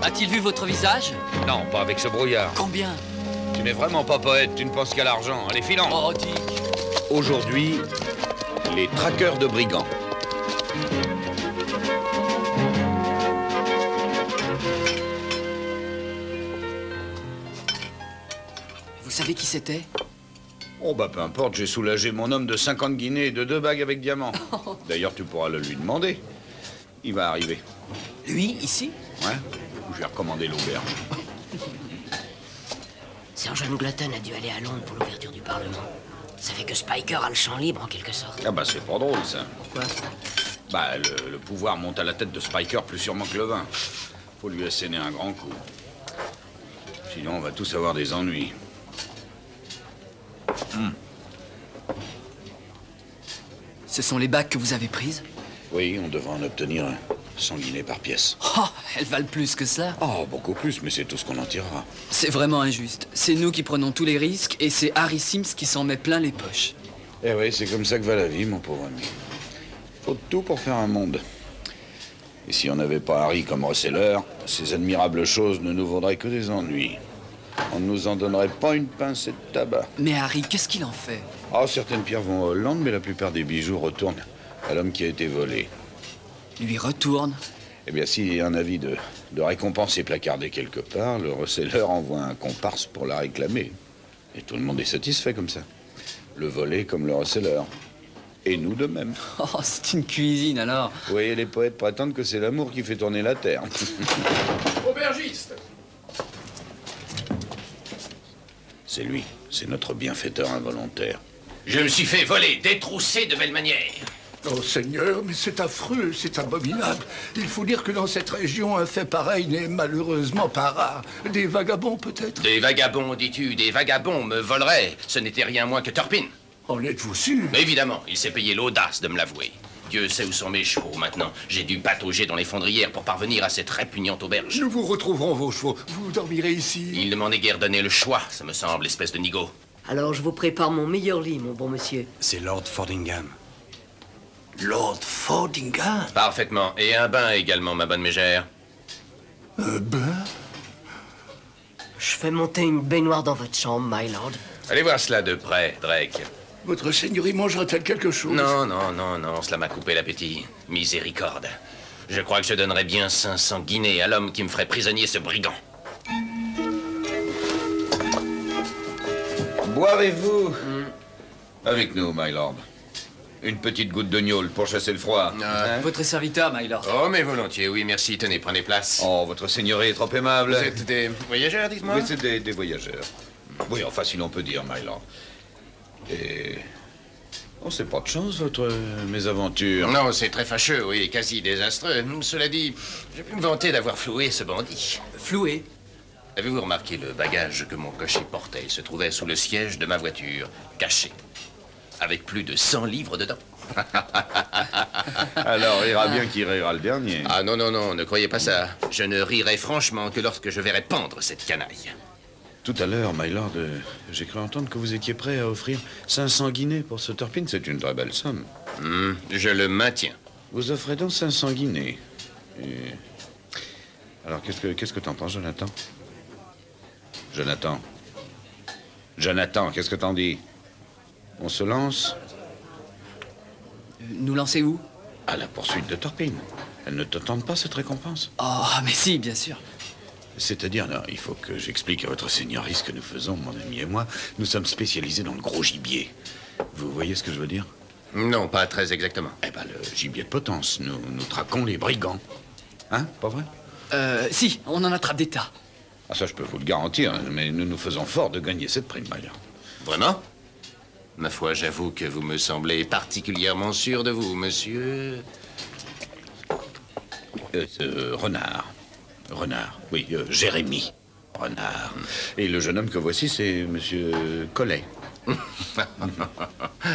A-t-il vu votre visage? Non, pas avec ce brouillard. Combien? Tu n'es vraiment pas poète, tu ne penses qu'à l'argent. Allez, filons. Oh, Dick. Aujourd'hui, les traqueurs de brigands. Vous savez qui c'était? Oh bah peu importe, j'ai soulagé mon homme de 50 guinées et de 2 bagues avec diamants. D'ailleurs, tu pourras le lui demander. Il va arriver. Lui, ici? Ouais, je vais recommander l'auberge. Sergeant Glutton a dû aller à Londres pour l'ouverture du Parlement. Ça fait que Spiker a le champ libre, en quelque sorte. Ah bah c'est pas drôle, ça. Pourquoi? Bah, le pouvoir monte à la tête de Spiker plus sûrement que le vin. Faut lui asséner un grand coup. Sinon, on va tous avoir des ennuis. Ce sont les bagues que vous avez prises? Oui, on devrait en obtenir 100 guinées par pièce. Oh, elles valent plus que ça. Oh, beaucoup plus, mais c'est tout ce qu'on en tirera. C'est vraiment injuste. C'est nous qui prenons tous les risques et c'est Harry Sims qui s'en met plein les poches. Eh oui, c'est comme ça que va la vie, mon pauvre ami. Faut de tout pour faire un monde. Et si on n'avait pas Harry comme receleur, ces admirables choses ne nous vaudraient que des ennuis. On ne nous en donnerait pas une pincée de tabac. Mais Harry, qu'est-ce qu'il en fait? Ah, certaines pierres vont en Hollande, mais la plupart des bijoux retournent à l'homme qui a été volé. Lui retourne? Eh bien, si un avis de récompense est placardé quelque part, le receleur envoie un comparse pour la réclamer. Et tout le monde est satisfait comme ça. Le volé comme le receleur. Et nous de même. Oh, c'est une cuisine alors. Vous voyez, les poètes prétendent que c'est l'amour qui fait tourner la terre. Aubergiste! C'est lui, c'est notre bienfaiteur involontaire. Je me suis fait voler, détrousser de belle manière. Oh Seigneur, mais c'est affreux, c'est abominable. Il faut dire que dans cette région, un fait pareil n'est malheureusement pas rare. Des vagabonds peut-être? Des vagabonds, dis-tu, des vagabonds me voleraient. Ce n'était rien moins que Turpin. En êtes-vous sûr? Mais évidemment, il s'est payé l'audace de me l'avouer. Dieu sait où sont mes chevaux maintenant. J'ai dû patauger dans les fondrières pour parvenir à cette répugnante auberge. Nous vous retrouverons vos chevaux. Vous dormirez ici. Il ne m'en est guère donné le choix, ça me semble, espèce de nigo. Alors je vous prépare mon meilleur lit, mon bon monsieur. C'est Lord Fordingham. Lord Fordingham? Parfaitement. Et un bain également, ma bonne mégère. Un bain? Je fais monter une baignoire dans votre chambre, my lord. Allez voir cela de près, Drake. Votre seigneurie mangera-t-elle quelque chose? Non, non, non, non, cela m'a coupé l'appétit. Miséricorde. Je crois que je donnerais bien 500 guinées à l'homme qui me ferait prisonnier ce brigand. Boirez-vous avec nous, my lord. Une petite goutte de gnôle pour chasser le froid. Hein? Votre serviteur, my lord. Oh, mais volontiers, oui, merci. Tenez, prenez place. Oh, votre seigneurie est trop aimable. Vous êtes des voyageurs, dites-moi? Oui, c'est des voyageurs. Oui, enfin, si l'on peut dire, my lord. Et... Oh, c'est pas de chance, votre mésaventure. Non, c'est très fâcheux, oui, quasi désastreux. Cela dit, j'ai pu me vanter d'avoir floué ce bandit. Floué? Avez-vous remarqué le bagage que mon cocher portait? Il se trouvait sous le siège de ma voiture, caché, avec plus de 100 livres dedans. Alors, ira bien qui rira le dernier. Ah non, non, non, ne croyez pas ça. Je ne rirai franchement que lorsque je verrai pendre cette canaille. Tout à l'heure, my lord, j'ai cru entendre que vous étiez prêt à offrir 500 guinées pour ce Turpin. C'est une très belle somme. Je le maintiens. Vous offrez donc 500 guinées. Et... Alors, qu'est-ce que t'en penses, Jonathan? Jonathan, qu'est-ce que t'en dis? On se lance? Nous lancer où? À la poursuite de Turpin. Elle ne te tente pas, cette récompense? Oh, mais si, bien sûr. C'est-à-dire, non, il faut que j'explique à votre seigneurie ce que nous faisons, mon ami et moi. Nous sommes spécialisés dans le gros gibier. Vous voyez ce que je veux dire? Non, pas très exactement. Eh ben, le gibier de potence. Nous traquons les brigands. Hein, pas vrai? Si, on en attrape des tas. Ah, ça, je peux vous le garantir, hein, mais nous nous faisons fort de gagner cette prime, Mylord. Vraiment? Ma foi, j'avoue que vous me semblez particulièrement sûr de vous, monsieur. Renard. Renard, oui, Jérémy. Renard. Et le jeune homme que voici, c'est monsieur Collet.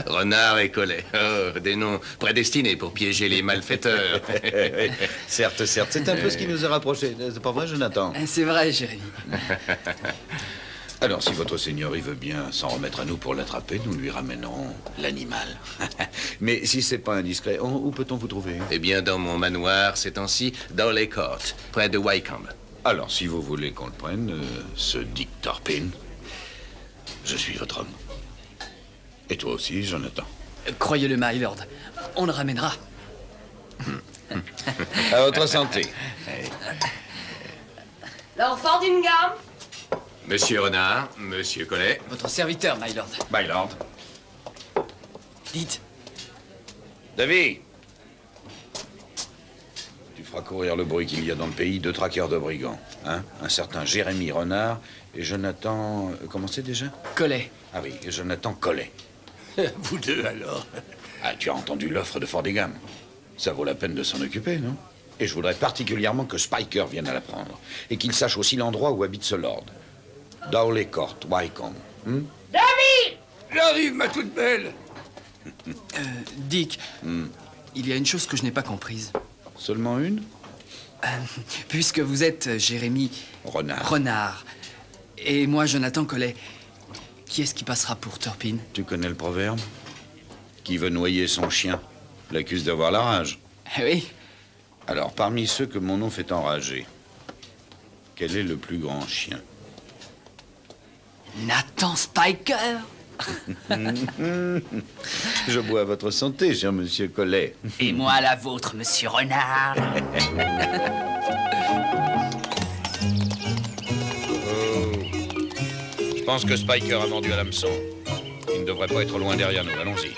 Renard et Collet. Oh, des noms prédestinés pour piéger les malfaiteurs. Certes, certes, c'est un peu ce qui nous a rapprochés. C'est pas vrai, Jonathan? C'est vrai, Jérémy. Alors, si votre seigneur, il veut bien s'en remettre à nous pour l'attraper, nous lui ramènerons l'animal. Mais si c'est pas indiscret, où peut-on vous trouver? Eh bien, dans mon manoir, ces temps-ci, dans les côtes, près de Wycombe. Alors, si vous voulez qu'on le prenne, ce Dick Turpin, je suis votre homme. Et toi aussi, Jonathan. Croyez-le, Mylord. On le ramènera. À votre santé. Lord Fordingham. Monsieur Renard, monsieur Collet. Votre serviteur, Mylord. Mylord. Dites. David. Tu feras courir le bruit qu'il y a dans le pays, 2 traqueurs de brigands. Hein? Un certain Jérémy Renard et Jonathan... comment c'est déjà? Collet. Ah oui, Jonathan Collet. Vous deux, alors. Ah, tu as entendu l'offre de Fordingham. Ça vaut la peine de s'en occuper, non? Et je voudrais particulièrement que Spiker vienne à la prendre. Et qu'il sache aussi l'endroit où habite ce lord. Dowley Court, Wycombe. David! J'arrive, ma toute belle. Dick, il y a une chose que je n'ai pas comprise. Seulement une? Puisque vous êtes Jérémy Renard. et moi Jonathan Collet, qui est-ce qui passera pour Turpin? Tu connais le proverbe? Qui veut noyer son chien l'accuse d'avoir la rage. Oui. Alors, parmi ceux que mon nom fait enrager, quel est le plus grand chien? Nathan Spiker. Je bois à votre santé, cher monsieur Collet. Et moi la vôtre, monsieur Renard. Je pense que Spiker a mordu à l'hameçon. Il ne devrait pas être loin derrière nous. Allons-y.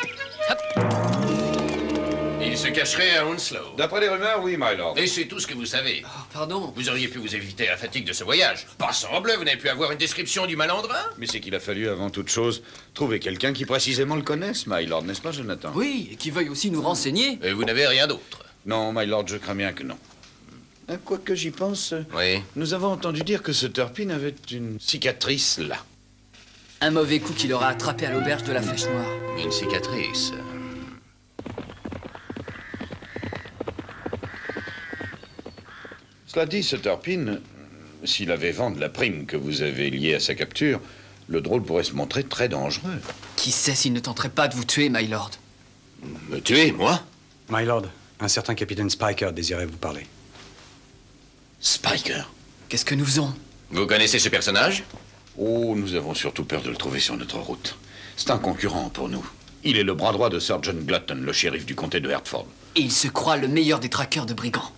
Il se cacherait à Hounslow. D'après les rumeurs, oui, my lord. Et c'est tout ce que vous savez. Oh, pardon. Vous auriez pu vous éviter la fatigue de ce voyage. Passemble, vous n'avez pu avoir une description du malandrin? Mais c'est qu'il a fallu, avant toute chose, trouver quelqu'un qui précisément le connaisse, my lord, n'est-ce pas, Jonathan? Oui, et qui veuille aussi nous renseigner. Et vous n'avez rien d'autre? Non, my lord, je crains bien que non. Quoi que j'y pense, Oui. nous avons entendu dire que ce Turpin avait une cicatrice là. Un mauvais coup qu'il aura attrapé à l'auberge de la Flèche Noire. Une cicatrice. Cela dit, ce Turpin, s'il avait vent de la prime que vous avez liée à sa capture, le drôle pourrait se montrer très dangereux. Qui sait s'il ne tenterait pas de vous tuer, Mylord? Me tuer, moi? Mylord, un certain capitaine Spiker désirait vous parler. Spiker? Qu'est-ce que nous faisons? Vous connaissez ce personnage? Oh, nous avons surtout peur de le trouver sur notre route. C'est un concurrent pour nous. Il est le bras droit de Sir John Glutton, le shérif du comté de Hertford. Et il se croit le meilleur des traqueurs de brigands.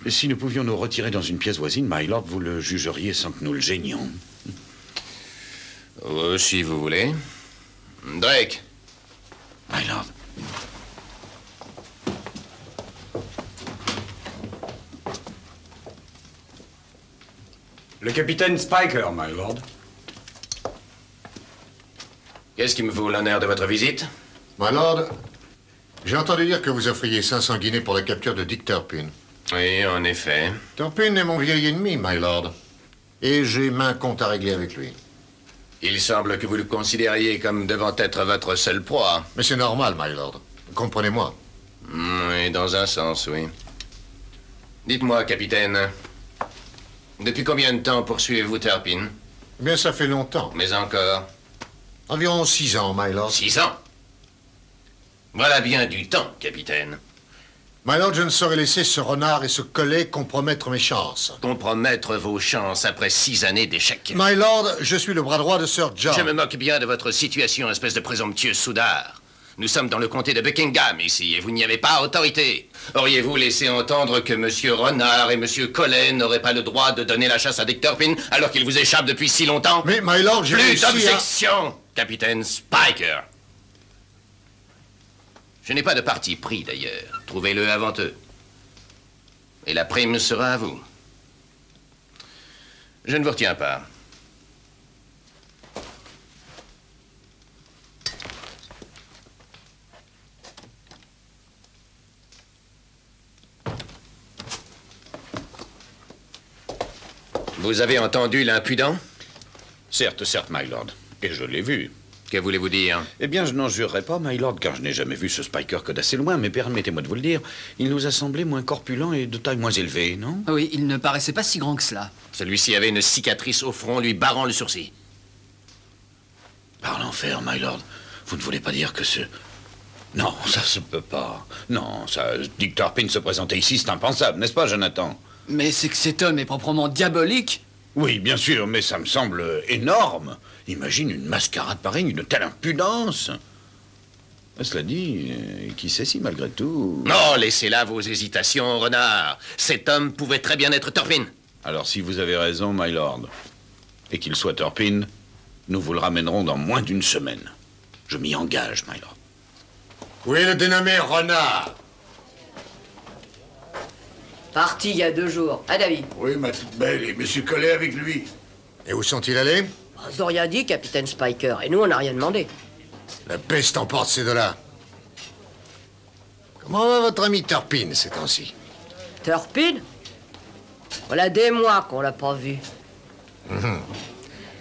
Si nous pouvions nous retirer dans une pièce voisine, my lord, vous le jugeriez sans que nous le gênions. Si vous voulez. Drake. My lord. Le capitaine Spiker, my lord. Qu'est-ce qui me vaut l'honneur de votre visite? My lord, j'ai entendu dire que vous offriez 500 guinées pour la capture de Dick Turpin. Oui, en effet. Turpin est mon vieil ennemi, my lord. Et j'ai main compte à régler avec lui. Il semble que vous le considériez comme devant être votre seule proie. Mais c'est normal, my lord. Comprenez-moi. Oui, dans un sens, oui. Dites-moi, capitaine, depuis combien de temps poursuivez-vous Turpin? Eh bien, ça fait longtemps. Mais encore? Environ 6 ans, my lord. 6 ans? Voilà bien du temps, capitaine. My lord, je ne saurais laisser ce renard et ce collet compromettre mes chances. Compromettre vos chances après 6 années d'échec. My lord, je suis le bras droit de Sir John. Je me moque bien de votre situation, espèce de présomptueux soudard. Nous sommes dans le comté de Buckingham, ici, et vous n'y avez pas autorité. Auriez-vous laissé entendre que M. Renard et M. Collet n'auraient pas le droit de donner la chasse à Dick Turpin alors qu'il vous échappe depuis si longtemps? Mais, my lord, j'ai Plus réussi à... d'objection, capitaine Spiker. Je n'ai pas de parti pris, d'ailleurs. Trouvez-le avant eux. Et la prime sera à vous. Je ne vous retiens pas. Vous avez entendu l'impudent? Certes, my lord. Et je l'ai vu. Que voulez-vous dire? Eh bien, je n'en jurerai pas, my lord, car je n'ai jamais vu ce Spiker que d'assez loin, mais permettez-moi de vous le dire, il nous a semblé moins corpulent et de taille moins élevée, non? Oui, il ne paraissait pas si grand que cela. Celui-ci avait une cicatrice au front lui barrant le sourcil. Par l'enfer, my lord, vous ne voulez pas dire que ce... Non, ça se peut pas. Non, ça... Dick Turpin se présenter ici, c'est impensable, n'est-ce pas, Jonathan? Mais c'est que cet homme est proprement diabolique. Oui, bien sûr, mais ça me semble énorme. Imagine une mascarade pareille, une telle impudence. Cela dit, qui sait si malgré tout... Non, laissez là vos hésitations, renard. Cet homme pouvait très bien être Turpin. Alors si vous avez raison, my lord, et qu'il soit Turpin, nous vous le ramènerons dans moins d'une semaine. Je m'y engage, my lord. Où est le dénommé renard? Parti il y a 2 jours. Ah, David? Oui, ma toute belle, et Monsieur Collet avec lui. Et où sont-ils allés? Ils ont rien dit, capitaine Spiker, et nous, on n'a rien demandé. La peste emporte ces deux-là. Comment va votre ami Turpin ces temps-ci? Turpin? Voilà des mois qu'on l'a pas vu.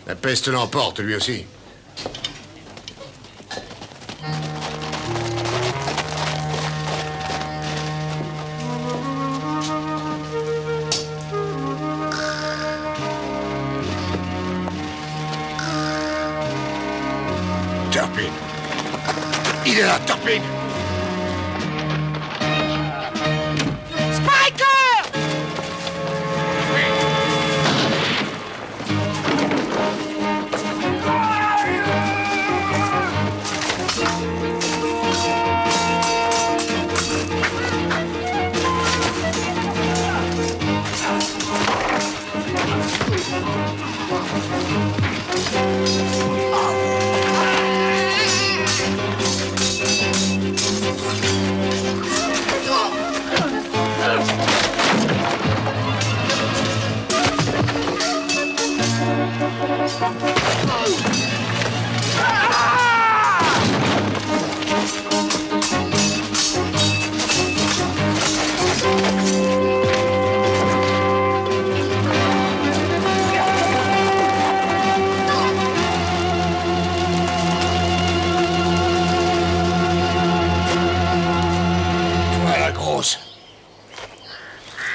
La peste l'emporte, lui aussi. Turpin. Il est là, Turpin.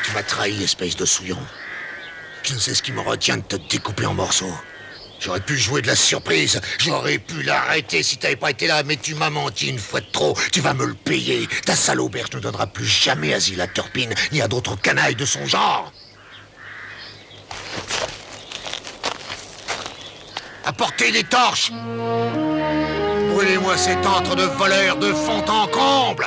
Tu m'as trahi, espèce de souillon. Tu ne sais ce qui me retient de te découper en morceaux. J'aurais pu jouer de la surprise. J'aurais pu l'arrêter si t'avais pas été là, mais tu m'as menti une fois de trop. Tu vas me le payer. Ta sale auberge ne donnera plus jamais asile à Turpin, ni à d'autres canailles de son genre. Apportez des torches. Brûlez-moi cet antre de voleur de fond en comble.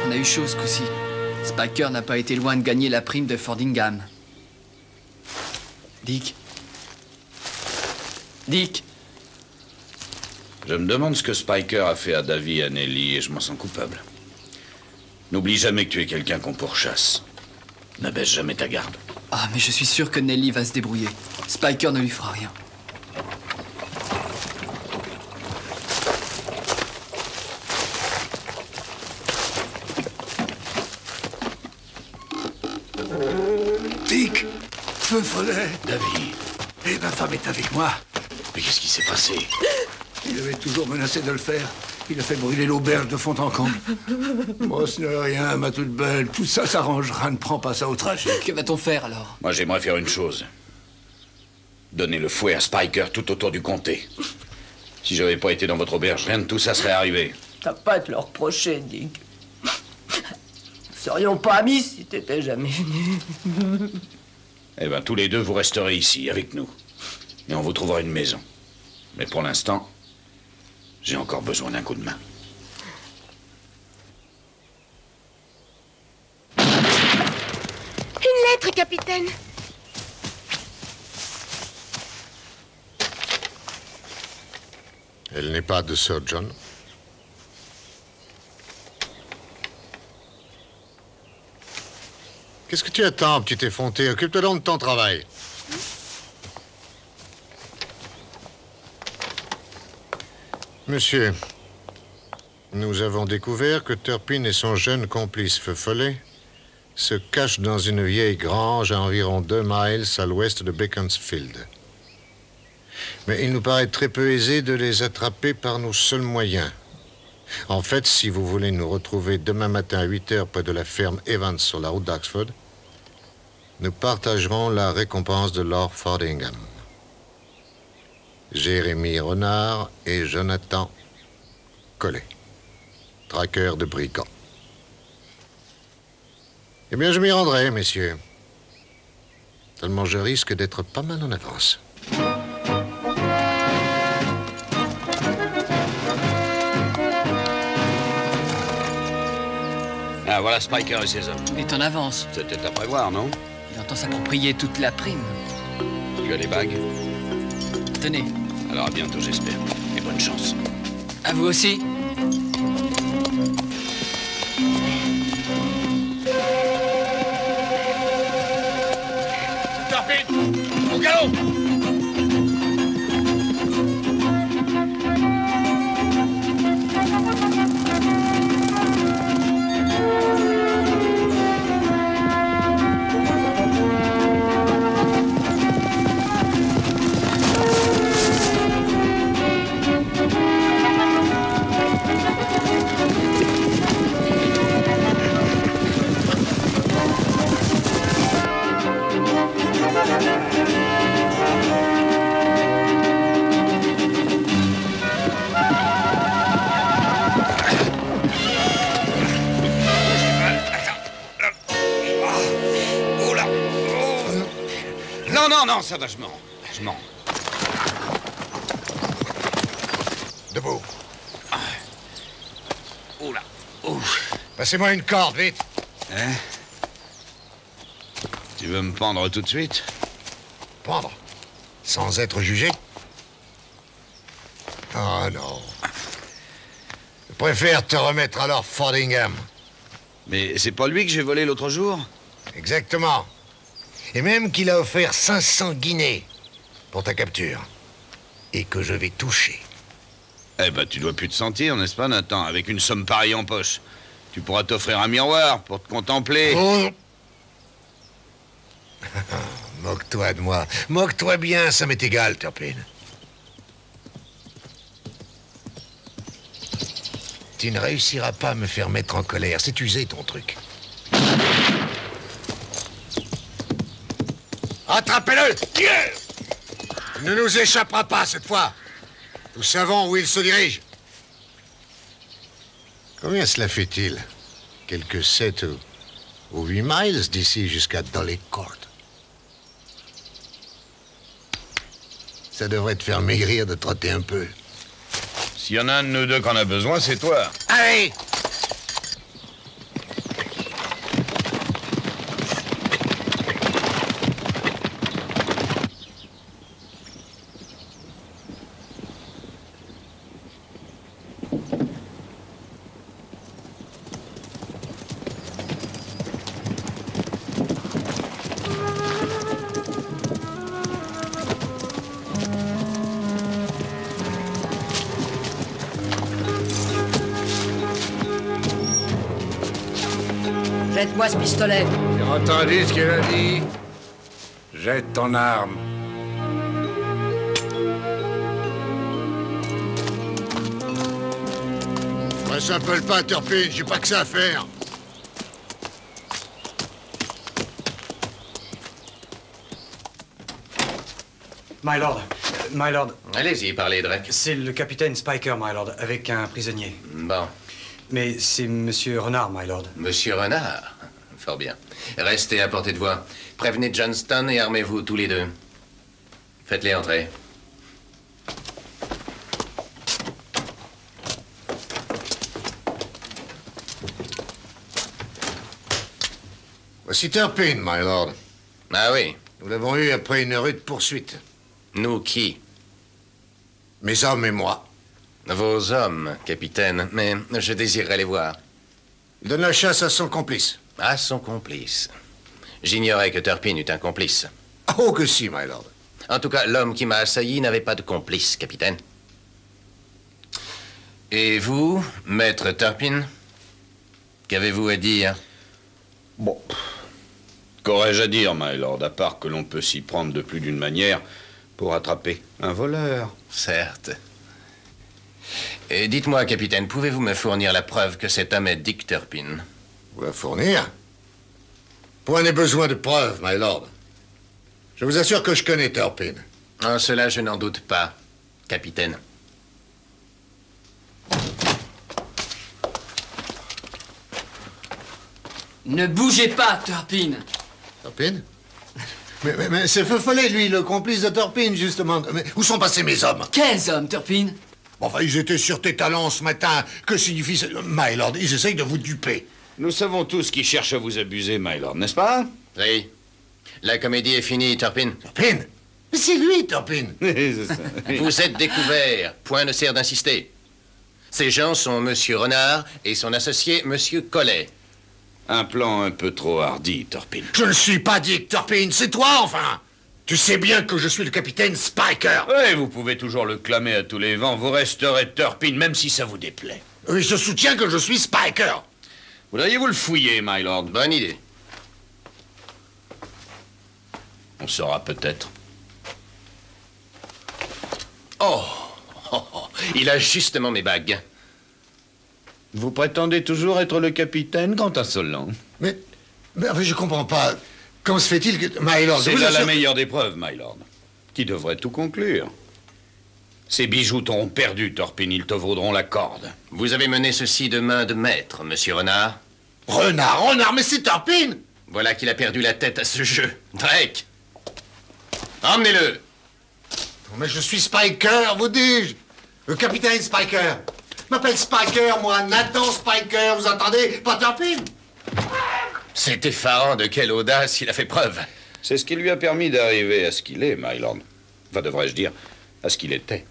On a eu chaud ce coup-ci. Spiker n'a pas été loin de gagner la prime de Fordingham. Dick? Dick? Je me demande ce que Spiker a fait à Davy et à Nelly, et je m'en sens coupable. N'oublie jamais que tu es quelqu'un qu'on pourchasse. N'abaisse jamais ta garde. Ah, mais je suis sûr que Nelly va se débrouiller. Spiker ne lui fera rien. Dick, feu follet. Davy. Et ma femme est avec moi. Mais qu'est-ce qui s'est passé? Il avait toujours menacé de le faire. Il a fait brûler l'auberge de fond en comble. Moi, ce n'est rien, ma toute belle. Tout ça s'arrangera. Ne prends pas ça au tragique. Que va-t-on faire alors? Moi, j'aimerais faire une chose. Donner le fouet à Spiker tout autour du comté. Si j'avais pas été dans votre auberge, rien de tout ça serait arrivé. T'as pas à te le reprocher, Dick. Nous serions pas amis si t'étais jamais venu. Eh bien, tous les deux, vous resterez ici, avec nous. Et on vous trouvera une maison. Mais pour l'instant, j'ai encore besoin d'un coup de main. Une lettre, capitaine. Elle n'est pas de Sir John. Qu'est-ce que tu attends, petit effronté? Occupe-toi donc de ton travail. Monsieur, nous avons découvert que Turpin et son jeune complice Feu Follet se cachent dans une vieille grange à environ 2 miles à l'ouest de Beaconsfield. Mais il nous paraît très peu aisé de les attraper par nos seuls moyens. En fait, si vous voulez nous retrouver demain matin à 8 heures près de la ferme Evans sur la route d'Oxford, nous partagerons la récompense de Lord Fordingham. Jérémy Renard et Jonathan Collet, traqueurs de brigands. Eh bien, je m'y rendrai, messieurs. Seulement, je risque d'être pas mal en avance. Ah, voilà Spiker et ses hommes. Il est en avance. C'était à prévoir, non? Il entend s'approprier toute la prime. Tu as les bagues? Tenez. Alors à bientôt, j'espère. Et bonne chance. À vous aussi. Turpin, au galop! Non, ça va, je mens. Debout. Oula. Passez-moi une corde, vite. Hein? Tu veux me pendre tout de suite? Pendre? Sans être jugé? Oh non. Je préfère te remettre à Lord Fordingham. Mais c'est pas lui que j'ai volé l'autre jour? Exactement. Et même qu'il a offert 500 guinées pour ta capture. Et que je vais toucher. Eh ben, tu dois plus te sentir, n'est-ce pas, Nathan? Avec une somme pareille en poche. Tu pourras t'offrir un miroir pour te contempler. Oh. Moque-toi de moi. Moque-toi bien, ça m'est égal, Turpin. Tu ne réussiras pas à me faire mettre en colère. C'est usé, ton truc. Attrapez-le! Il ne nous échappera pas cette fois. Nous savons où il se dirige. Combien cela fait-il? Quelques 7 ou 8 miles d'ici jusqu'à Dolly Court. Ça devrait te faire maigrir de trotter un peu. S'il y en a un de nous deux qu'on a besoin, c'est toi. Allez! Jette-moi ce pistolet. J'ai entendu ce qu'elle a dit. Jette ton arme. Ça s'appelle pas Turpin, j'ai pas que ça à faire. My Lord. Allez-y, parlez, Drake. C'est le capitaine Spiker, My Lord, avec un prisonnier. Bon. Mais c'est Monsieur Renard, My Lord. Monsieur Renard. Fort bien. Restez à portée de voix. Prévenez Johnston et armez-vous tous les deux. Faites-les entrer. Voici Turpin, my lord. Ah oui. Nous l'avons eu après une rude poursuite. Nous qui? Mes hommes et moi. Vos hommes, capitaine. Mais je désirerais les voir. Il donne la chasse à son complice. À son complice. J'ignorais que Turpin eût un complice. Oh que si, my lord. En tout cas, l'homme qui m'a assailli n'avait pas de complice, capitaine. Et vous, maître Turpin? Qu'avez-vous à dire? Bon. Qu'aurais-je à dire, my lord, à part que l'on peut s'y prendre de plus d'une manière pour attraper un voleur? Certes. Et dites-moi, capitaine, pouvez-vous me fournir la preuve que cet homme est Dick Turpin? Vous la fournir? Point n'est besoin de preuves, my lord. Je vous assure que je connais Turpin. En cela, je n'en doute pas, capitaine. Ne bougez pas, Turpin. Turpin? Mais c'est Feu Follet, lui, le complice de Turpin, justement. Mais où sont passés mes hommes? Quels hommes, Turpin? Bon, enfin, ils étaient sur tes talons ce matin. Que signifie ça? My lord, ils essayent de vous duper. Nous savons tous qui cherchent à vous abuser, my lord, n'est-ce pas? Oui. La comédie est finie, Turpin. Turpin? Mais c'est lui, Turpin. C'est ça. Vous êtes découvert. Point ne sert d'insister. Ces gens sont Monsieur Renard et son associé, Monsieur Collet. Un plan un peu trop hardi, Turpin. Je ne suis pas Dick Turpin, c'est toi, enfin. Tu sais bien que je suis le capitaine Spiker. Oui, vous pouvez toujours le clamer à tous les vents. Vous resterez Turpin, même si ça vous déplaît. Oui, je soutiens que je suis Spiker. Voudriez-vous le fouiller, my lord? Bonne idée. On saura peut-être. Oh, oh, oh. Il a justement mes bagues. Vous prétendez toujours être le capitaine, grand insolent. Mais enfin, je comprends pas. Comment se fait-il que... My lord, C'est je vous là la assure- meilleure des preuves, my lord. Qui devrait tout conclure. Ces bijoux t'auront perdu, Turpin. Ils te vaudront la corde. Vous avez mené ceci de main de maître, Monsieur Renard. Renard, mais c'est Turpin. Voilà qu'il a perdu la tête à ce jeu. Drake! Emmenez-le! Mais je suis Spiker, vous dis-je. Le capitaine Spiker. Je m'appelle Spiker, moi, Nathan Spiker, vous entendez? Pas Turpin. C'est effarant de quelle audace il a fait preuve. C'est ce qui lui a permis d'arriver à ce qu'il est, my lord. Enfin, devrais-je dire, à ce qu'il était.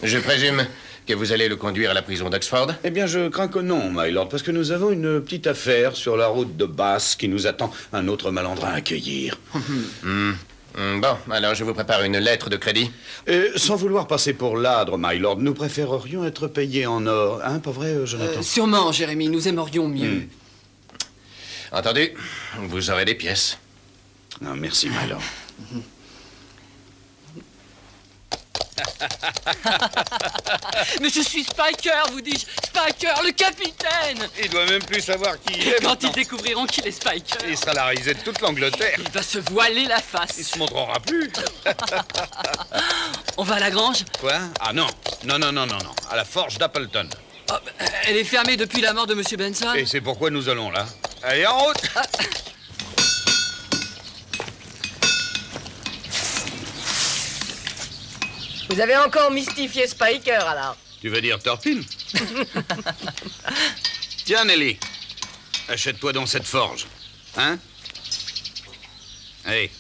Je présume que vous allez le conduire à la prison d'Oxford? Eh bien, je crains que non, my lord, parce que nous avons une petite affaire sur la route de Basse qui nous attend un autre malandrin à cueillir. Bon, alors je vous prépare une lettre de crédit. Sans vouloir passer pour ladre, my lord, nous préférerions être payés en or. Hein, pas vrai, Jonathan? Sûrement, Jérémy, nous aimerions mieux. Entendu? Vous aurez des pièces. Non, merci, my lord. Mais je suis Spiker, vous dis-je. Spiker, le capitaine. Il doit même plus savoir qui il est. Quand ils découvriront qu'il est Spiker, Il sera la risée de toute l'Angleterre. il va se voiler la Il face. se montrera plus. On va à la grange? Quoi? Ah non. Non. À la forge d'Appleton. Oh, elle est fermée depuis la mort de Monsieur Benson. Et c'est pourquoi nous allons là. Allez, en route! Vous avez encore mystifié Spiker, alors. Tu veux dire Turpin? Tiens, Nelly. Achète-toi dans cette forge. Hein? Allez.